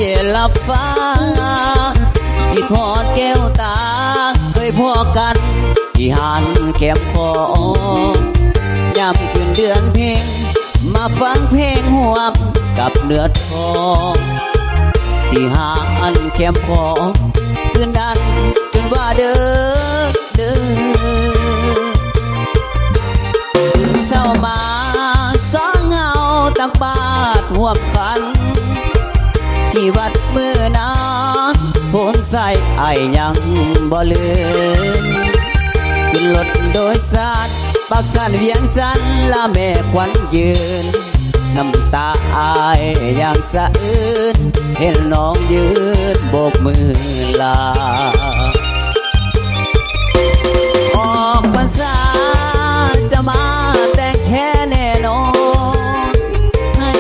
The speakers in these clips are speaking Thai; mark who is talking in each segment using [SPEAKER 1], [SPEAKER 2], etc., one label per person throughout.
[SPEAKER 1] สียลับฟ้าที่ทอดแก้วตาเคยพอกันที่หันแคมคอยามคืนเดือนเพ่งมาฟังเพลงหวบกับเนื้อทองที่หันแคมคอคืนนั้นจนว่าเด้อตื่นเศร้ามาสองเงาตักบาตรห่วมขันที่วัดมือนาโพนใส่ไอ้ยังบ่ลืมขึ้นรถโดยสารปักสันเวียงจันทร์ละแม่ควันยืนน้ำตาอายอย่างสะอื้นเห็นน้องยืนโบกมือลาออกพรรษาจะมาแต่งแค่แน่นอนให้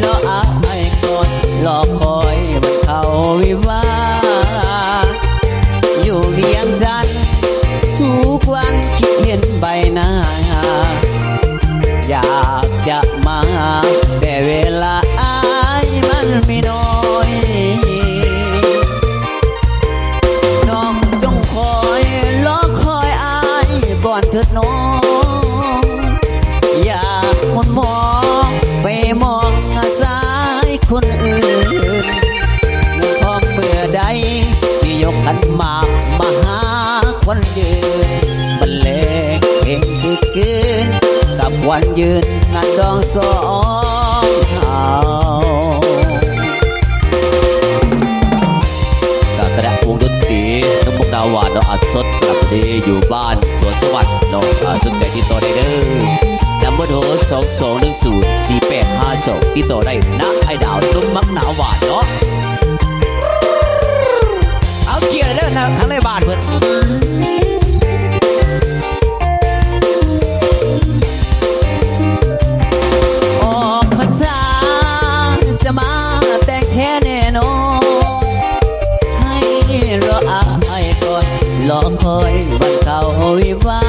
[SPEAKER 1] รออายก่อนรอคอยวันเขาวิวาอยู่เวียงจันทร์ทุกวันคิดเห็นใบหน้าอยากจะมาแต่เวลาอายมันไม่น้อยน้องจงคอยรอคอยอายก่อนเถิดน้องอย่ามนมองไปมองสายคนอื่นเงินทองเมื่อใดที่ยกขันหมากมาหาคนยืนบรรเลงเพลงคือคืนกับวันยืนงานดองสองการแสดงวงดนตรีน้ำมุกดาหวานน้องอัดสดกลับดีอยู่บ้านสวนสวรรค์น้องสนใจติดต่อได้เด้อนัมเบอร์โทร22104852ติดต่อได้นะไอ้ดาวนุ่มมักหนาวหวานเนาะเอาเกียร์เลยเด้อนะทั้งในบ้านเพื่อนจะมาแต่งแท้แน่นอนให้รออายก่อนรอคอยวันเขาวิวา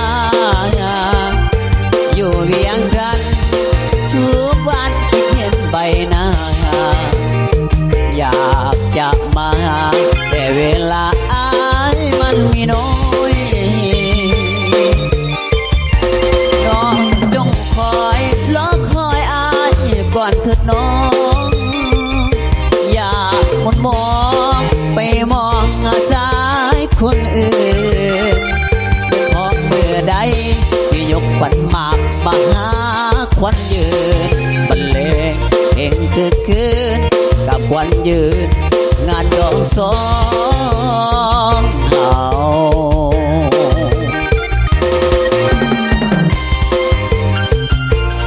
[SPEAKER 1] อยู่เวียงจันทร์ทุกวันคิดเห็นใบหน้าอยากจะมาแต่เวลาอายมันมีน้อยน้องจงคอยรอคอยอายก่อนเถิดน้องมองไปมองสายคนอื่นเป็นพอเมื่อใดที่ยกฝันมากมาหาควันยืนบรรเลงเพลงคือคืนกับควันยืนงานดองสองเขา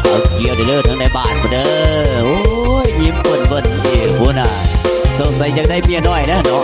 [SPEAKER 1] เอาเกี่ยวเด้อทั้งในบ้านเด้อโอ้ยยิ้มเบิ่นเอ๋พูน่ะสงสัยยังได้เมียน้อยนะเนาะ